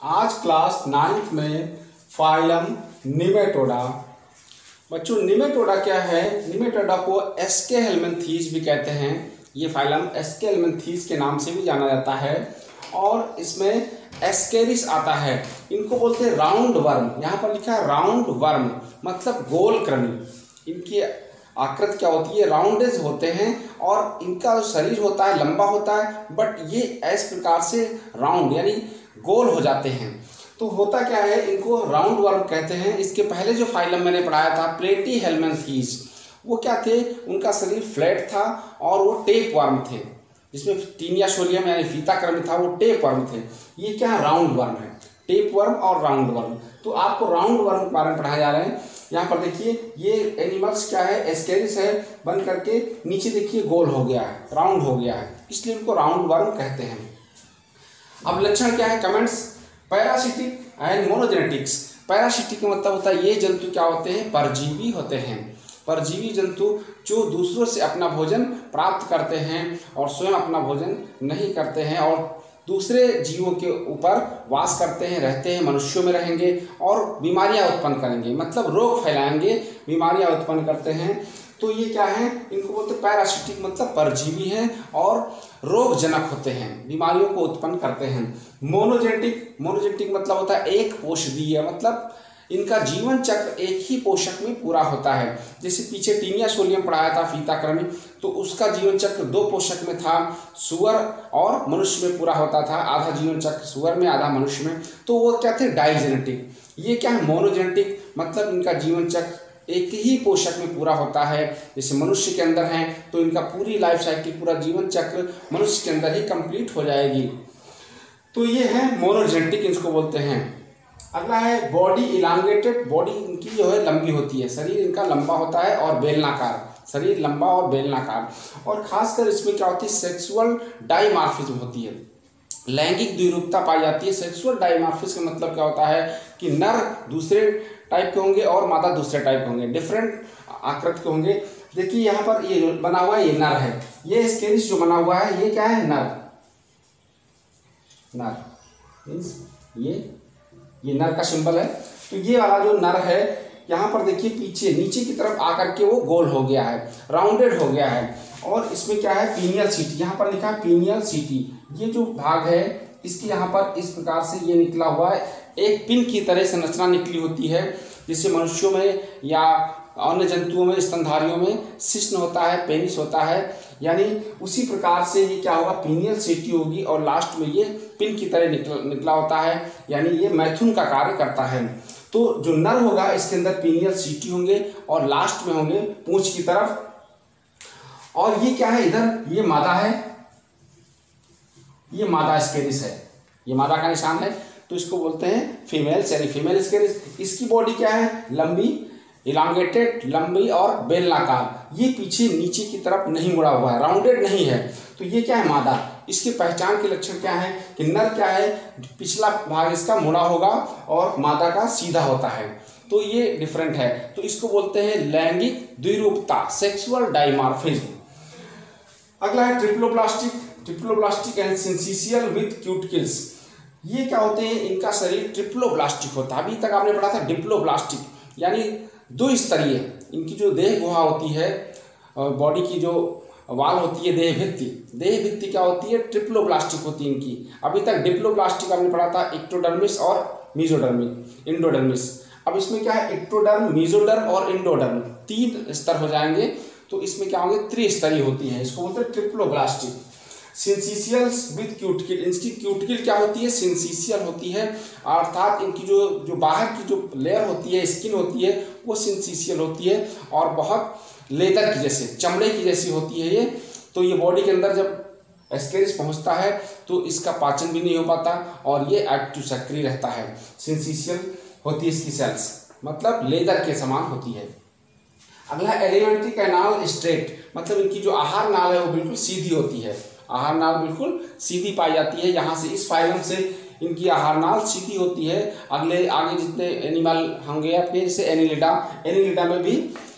आज class 9th में phylum Nematoda. बच्चों निमेटोडा क्या है? निमेटोडा को एस्के हेलमिंथीज भी कहते हैं। ये फाइलम एस्के हेलमिंथीज के नाम से भी जाना जाता है और इसमें एस्केरिस आता है। इनको बोलते हैं राउंड वर्म। यहाँ पर लिखा है राउंड वर्म मतलब गोल कृमि। इनकी आकृति क्या होती है? राउंडेज होते हैं और इनका जो शरीर होता है लंबा होता है, बट ये इस प्रकार से राउंड यानी गोल हो जाते हैं। तो होता क्या है, इनको राउंड वर्म कहते हैं। इसके पहले जो फाइलम मैंने पढ़ाया था प्लेटी हेलमिंथीज, वो क्या थे? उनका शरीर फ्लैट था और वो टेप वर्म थे, जिसमें टीनिया सोलियम यानी फीता कृमि था, वो टेप वर्म थे। ये क्या है? राउंड वर्म है, टेप वर्म और राउंड वर्म। तो आपको राउंड वर्म के बारे में पढ़ाए जा रहे हैं। यहाँ पर देखिए ये एनिमल्स क्या है? एस्केरिस है, बन करके नीचे देखिए गोल हो गया है, राउंड हो गया है, इसलिए इनको राउंड वर्म कहते हैं। अब लक्षण क्या है? Comments. Parasitic and monogenetics. Parasitic का मतलब होता है ये जंतु क्या होते हैं? परजीवी होते हैं। परजीवी जंतु जो दूसरों से अपना भोजन प्राप्त करते हैं और स्वयं अपना भोजन नहीं करते हैं और दूसरे जीवों के ऊपर वास करते हैं, रहते हैं, मनुष्यों में रहेंगे और बीमारियां उत्पन्न करेंगे, मतलब रोग फैलाएंगे, बीमारियां उत्पन्न करते हैं। तो ये क्या है? इनको बोलते हैं पैरासिटिक मतलब परजीवी हैं और रोगजनक होते हैं, बीमारियों को उत्पन्न करते हैं। मोनोजेनेटिक। मोनोजेनेटिक मतलब होता है एक पोषदीय, मतलब इनका जीवन चक्र एक ही पोषक में पूरा होता है। जैसे पीछे टीनिया सोलियम पढ़ाया था फीता कृमि, तो उसका जीवन चक्र 2 पोषक में था, सुअर और मनुष्य में पूरा होता था। आधा जीवन चक्र सुअर में, आधा मनुष्य में। तो वो क्या थे? डाइजेनेटिक। ये क्या है? मोनोजेनेटिक मतलब इनका जीवन चक्र एक ही पोषक में पूरा होता है। जैसे मनुष्य के अंदर हैं तो इनका पूरी लाइफ साइकिल, पूरा जीवन चक्र मनुष्य के अंदर ही कंप्लीट हो जाएगी। तो ये है मोनोजेनेटिक, इसको बोलते हैं। अगला है बॉडी इलांगेटेड। बॉडी इनकी जो है लंबी होती है, शरीर इनका लंबा होता है और बेलनाकार, शरीर लंबा और बेलनाकार। और खासकर इसमें क्या होती है? सेक्सुअल डाइमॉर्फिज्म होती है, लैंगिक द्विरूपता पाई जाती है। सेक्सुअल डाइमॉर्फिज्म का मतलब क्या होता है कि नर दूसरे टाइप के होंगे और मादा दूसरे टाइप के होंगे, डिफरेंट आकृति के होंगे। देखिए यहाँ पर ये बना हुआ है, ये नर है। ये स्केलिस जो बना हुआ है ये क्या है? नर। नर मीन्स ये नर का सिंबल है। तो ये वाला जो नर है यहाँ पर देखिए पीछे नीचे की तरफ आकर के वो गोल हो गया है, राउंडेड हो गया है। और इसमें क्या है? पीनियल सीटी। यहाँ पर लिखा है पीनियल सीटी। ये जो भाग है इसके यहाँ पर इस प्रकार से ये निकला हुआ है, एक पिन की तरह संरचना निकली होती है। जिससे मनुष्यों में या अन्य जंतुओं में, स्तनधारियों में शिश्न होता है, पेनिस होता है, यानी उसी प्रकार से ये क्या होगा? पीनियल सीटी होगी और लास्ट में ये पिन की तरह निकला होता है, यानी ये मैथुन का कार्य करता है। तो जो नर होगा इसके अंदर पीनियल सीटी होंगे और लास्ट में होंगे पूंछ की तरफ। और ये क्या है? इधर ये मादा है, ये मादा स्केरिस है, ये मादा का निशान है। तो इसको बोलते हैं फीमेल्स यानी फीमेल स्केरिस। इसकी बॉडी क्या है? लंबी, इलांगेटेड, लंबी और बेलनाकार। ये पीछे नीचे की तरफ नहीं मुड़ा हुआ है, राउंडेड नहीं है। तो ये क्या है? मादा। इसके पहचान के लक्षण क्या है कि नर क्या है? पिछला भाग इसका मुड़ा होगा और मादा का सीधा होता है। तो ये डिफरेंट है। तो इसको बोलते हैं लैंगिक द्विरूपता, सेक्सुअल डाइमॉर्फिज्म। अगला है triploblastic. Triploblastic and syncytial with cuticles. ये क्या होते हैं? इनका शरीर ट्रिप्लोब्लास्टिक होता है। अभी तक आपने पढ़ा था डिप्लोब्लास्टिक, यानी 2 स्तरीय। इनकी जो देह गुहा होती है, बॉडी की जो वाल होती है, देह भित्ति, देह भित्ति क्या होती है? ट्रिप्लोब्लास्टिक होती है इनकी। अभी तक डिप्लोब्लास्टिक आपने पढ़ा था एक्टोडर्मिस और मीजोडर्मिस, इंडोडर्मिस। अब इसमें क्या है? एक्टोडर्म, मीजोडर्म और इंडोडर्म, 3 स्तर हो जाएंगे। तो इसमें क्या होंगे? त्रिस्तरीय होती है, इसको बोलते हैं ट्रिप्लोब्लास्टिक। Syncytials with cuticle. इनकी क्यूटिकल क्या होती है? सिंसिशियल होती है, अर्थात इनकी जो बाहर की जो लेयर होती है, स्किन होती है, वो सिंसिशियल होती है और बहुत लेदर की जैसे, चमड़े की जैसी होती है ये। तो ये बॉडी के अंदर जब एस्केरिस पहुंचता है तो इसका पाचन भी नहीं हो पाता और ये एक्टिव सक्रिय रहता है। सिंसिशियल होती है इसकी सेल्स, मतलब लेदर के समान होती है। अगला एलिमेंट्री कैनाल स्ट्रेट, मतलब इनकी जो आहार नाल है वो बिल्कुल सीधी होती है। आहार नाल बिल्कुल सीधी पाई जाती है। यहाँ से इस फाइलम से इनकी आहार नाल सीधी होती है। आगे जितने एनिमल होंगे आपके, जैसे एनिलिडा, एनिलिडा में भी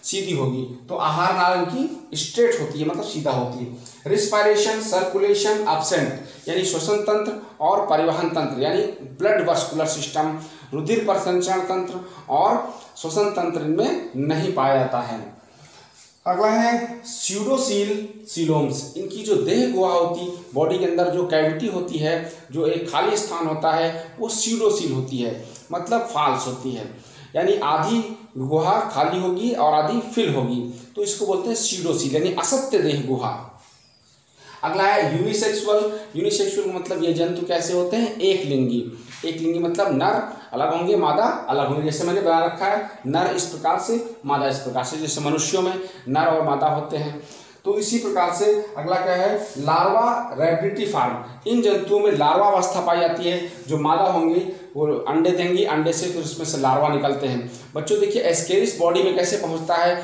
सीधी होगी। तो आहार नाल इनकी स्ट्रेट होती है, मतलब सीधा होती है। रिस्पायरेशन, सर्कुलेशन एब्सेंट यानी श्वसन तंत्र और परिवहन तंत्र यानी ब्लड वस्कुलर सिस्टम, रुधिर परिसंचरण तंत्र और श्वसन तंत्र इनमें नहीं पाया जाता है। अगला है स्यूडोसील सीलोम्स। इनकी जो देह गुहा होती, बॉडी के अंदर जो कैविटी होती है, जो एक खाली स्थान होता है, वो स्यूडोसील होती है, मतलब फाल्स होती है, यानी आधी गुहा खाली होगी और आधी फिल होगी, तो इसको बोलते हैं स्यूडोसील यानी असत्य देह गुहा। अगला है यूनिसेक्सुअल। यूनिसेक्सुअल मतलब ये जंतु कैसे होते हैं? एक लिंगी। एक लिंगी मतलब नर अलग होंगे, मादा अलग होंगे। जैसे मैंने बना रखा है, नर इस प्रकार से, मादा इस प्रकार से, जैसे मनुष्यों में नर और मादा होते हैं, तो इसी प्रकार से। अगला क्या है? लार्वा रेप्टिफार्म। इन जंतुओं में लार्वा अवस्था पाई जाती है। जो मादा होंगी वो अंडे देंगी, अंडे से फिर उसमें से लार्वा निकलते हैं। बच्चों देखिए एस्केरिस बॉडी में कैसे पहुंचता है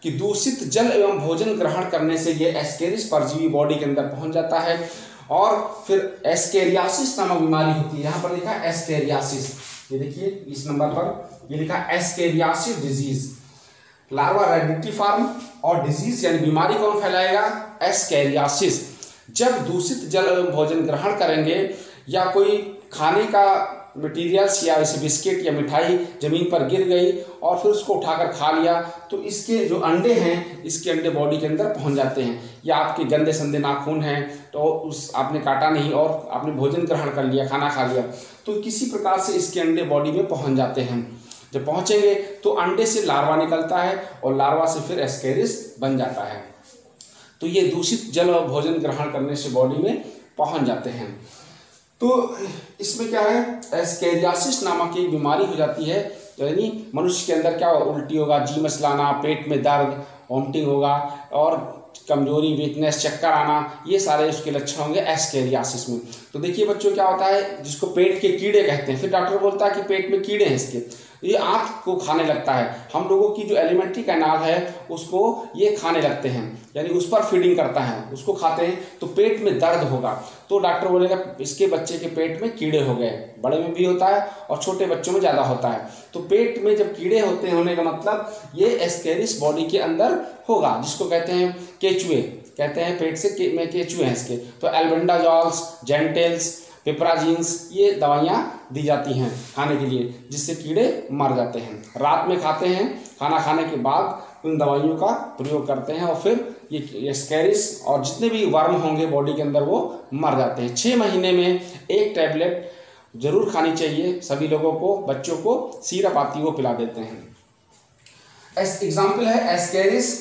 कि दूषित जल एवं भोजन ग्रहण करने से ये एस्केरिस परजीवी बॉडी के अंदर पहुंच जाता है और फिर एस्केरियासिस नामक बीमारी होती है। यहाँ पर लिखा है एस्केरियासिस, ये देखिए इस नंबर पर ये लिखा है एस्केरियासिस डिजीज। लार्वा रेप्टिफार्म और डिजीज यानी बीमारी कौन फैलाएगा? एस्केरियासिस। जब दूषित जल एवं भोजन ग्रहण करेंगे या कोई खाने का मटीरियल्स या जैसे बिस्किट या मिठाई जमीन पर गिर गई और फिर उसको उठाकर खा लिया, तो इसके जो अंडे हैं, इसके अंडे बॉडी के अंदर पहुंच जाते हैं। या आपके गंदे संदे नाखून हैं तो उस आपने काटा नहीं और आपने भोजन ग्रहण कर लिया, खाना खा लिया, तो किसी प्रकार से इसके अंडे बॉडी में पहुंच जाते हैं। जब पहुंचेंगे तो अंडे से लार्वा निकलता है और लार्वा से फिर एस्केरिस बन जाता है। तो ये दूषित जल और भोजन ग्रहण करने से बॉडी में पहुंच जाते हैं। तो इसमें क्या है? एस्केरियासिस नामक एक बीमारी हो जाती है, यानी मनुष्य के अंदर क्या होगा? उल्टी होगा, जी मचलाना, पेट में दर्द, वॉमिटिंग होगा और कमजोरी, वीकनेस, चक्कर आना, ये सारे उसके लक्षण होंगे एस्केरियासिस में। तो देखिए बच्चों क्या होता है, जिसको पेट के कीड़े कहते हैं, फिर डॉक्टर बोलता है कि पेट में कीड़े हैं इसके, ये आँख को खाने लगता है। हम लोगों की जो एलिमेंट्री कैनाल है उसको ये खाने लगते हैं, यानी उस पर फीडिंग करता है, उसको खाते हैं तो पेट में दर्द होगा, तो डॉक्टर बोलेगा इसके बच्चे के पेट में कीड़े हो गए। बड़े में भी होता है और छोटे बच्चों में ज़्यादा होता है। तो पेट में जब कीड़े होते हैं होने का मतलब ये एस्केरिस बॉडी के अंदर होगा, जिसको कहते हैं केचुए, कहते हैं पेट से में केचुए हैं इसके। तो एल्बेंडाजॉल्स, जेंटेल्स, पिपराजीन्स, ये दवाइयाँ दी जाती हैं खाने के लिए, जिससे कीड़े मर जाते हैं। रात में खाते हैं, खाना खाने के बाद उन दवाइयों का प्रयोग करते हैं और फिर ये एस्केरिस और जितने भी वर्म होंगे बॉडी के अंदर वो मर जाते हैं। 6 महीने में एक टैबलेट जरूर खानी चाहिए सभी लोगों को। बच्चों को सिरप आती है वो पिला देते हैं। एग्जाम्पल है एस्केरिस,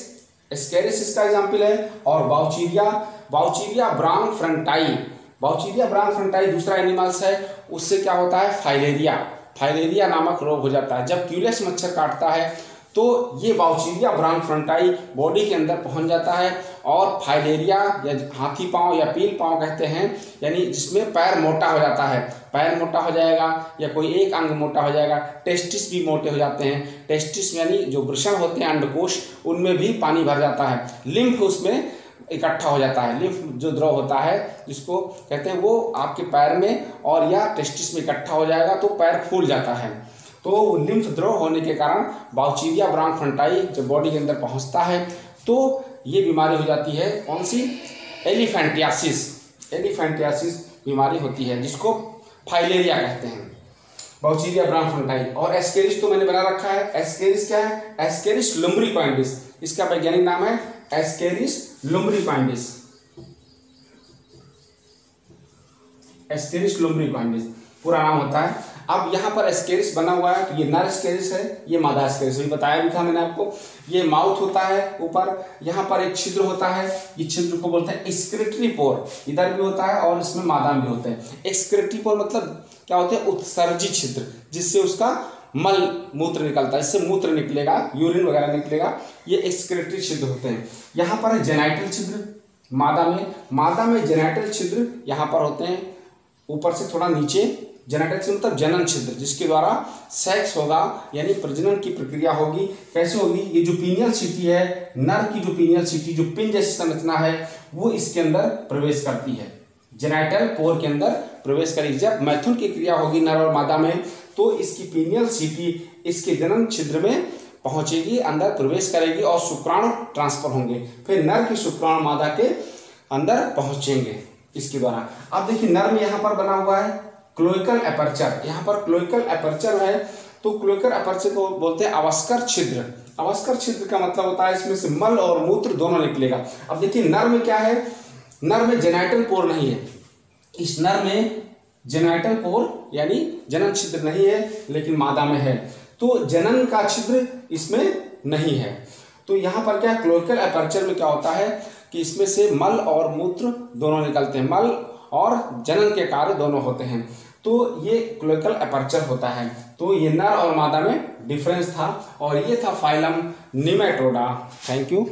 एस्केरिस इसका एग्जाम्पल है। और Wuchereria, Wuchereria bancrofti, Wuchereria bancrofti दूसरा एनिमल्स है। उससे क्या होता है? फाइलेरिया, फाइलेरिया नामक रोग हो जाता है। जब क्यूलेक्स मच्छर काटता है तो ये बाउचीरिया ब्राउन फ्रंटाई बॉडी के अंदर पहुंच जाता है और फाइलेरिया या हाथी पांव या पील पांव कहते हैं, यानी जिसमें पैर मोटा हो जाता है, पैर मोटा हो जाएगा या कोई एक अंग मोटा हो जाएगा। टेस्टिस भी मोटे हो जाते हैं। टेस्टिस यानी जो वृषण होते हैं अंडकोश, उनमें भी पानी भर जाता है। लिम्फ उसमें इकट्ठा हो जाता है। लिम्फ जो द्रव होता है जिसको कहते हैं, वो आपके पैर में और या टेस्टिस में इकट्ठा हो जाएगा तो पैर फूल जाता है। तो लिम्फ द्रव होने के कारण बाउचीरिया ब्राउन फ्रंटाई जब बॉडी के अंदर पहुंचता है तो ये बीमारी हो जाती है। कौन सी? एलिफेंटियासिस, एलिफेंटियासिस बीमारी होती है, जिसको फाइलेरिया कहते हैं, बाउचीरिया ब्राउन फ्रंटाई। और एस्केरिस तो मैंने बना रखा है। एस्केरिस क्या है? एस्केरिस लुम्ब्रिकॉइडिस, इसका वैज्ञानिक नाम है एस्केरिस लुम्ब्रिकॉइडिस, एस्केरिस लुम्ब्रिकॉइडिस पूरा नाम होता है। अब यहाँ पर एस्केरिस बना हुआ है, तो ये नर एस्केरिस है, ये मादा एस्केरिस है, बताया भी था मैंने आपको। ये माउथ होता है ऊपर, यहाँ पर एक छिद्र होता है, ये छिद्र को बोलते हैं एक्सक्रीटरी पोर, इधर भी होता है और इसमें मादा भी होते हैं। एक्सक्रीटरी पोर मतलब क्या होते हैं? उत्सर्जी छिद्र, जिससे उसका मल मूत्र निकलता है, इससे मूत्र निकलेगा, यूरिन वगैरह निकलेगा, ये एक्सक्रीटरी छिद्र होते हैं। यहाँ पर है जेनाइटल छिद्र मादा में, मादा में जेनाइटल छिद्र यहाँ पर होते हैं, ऊपर से थोड़ा नीचे। जेनेटिक छिद्र मतलब जनन छिद्र, जिसके द्वारा सेक्स होगा, यानी प्रजनन की प्रक्रिया होगी। कैसे होगी? ये जो पीनियल सिटी है, नर की जो पीनियल सिटी, जो पिन जैसी संरचना है, वो इसके अंदर प्रवेश करती है, जेनाइटल पोर के अंदर प्रवेश करेगी। जब मैथुन की क्रिया होगी नर और मादा में, तो इसकी पीनियल सिटी इसके जनन छिद्र में पहुंचेगी, अंदर प्रवेश करेगी और शुक्राणु ट्रांसफर होंगे। फिर नर के शुक्राणु मादा के अंदर पहुंचेंगे इसके द्वारा। अब देखिए नर में यहाँ पर बना हुआ है क्लोइकल एपर्चर, यहाँ पर क्लोइकल एपर्चर है, तो क्लोइकल एपर्चर को बोलते हैं अवस्कर छिद्र। अवस्कर छिद्र का मतलब होता है इसमें से मल और मूत्र दोनों निकलेगा। अब देखिए नर में क्या है, नर में जेनाइटल पोर नहीं है, इस नर में जेनाइटल पोर यानी जनन छिद्र नहीं है, लेकिन मादा में है, तो जनन का छिद्र इसमें नहीं है। तो यहाँ पर क्या क्लोइकल एपर्चर में क्या होता है कि इसमें से मल और मूत्र दोनों निकलते हैं, मल और जनन के कार्य दोनों होते हैं, तो ये क्लोइकल एपर्चर होता है। तो ये नर और मादा में डिफरेंस था, और ये था फाइलम निमेटोडा। Thank you.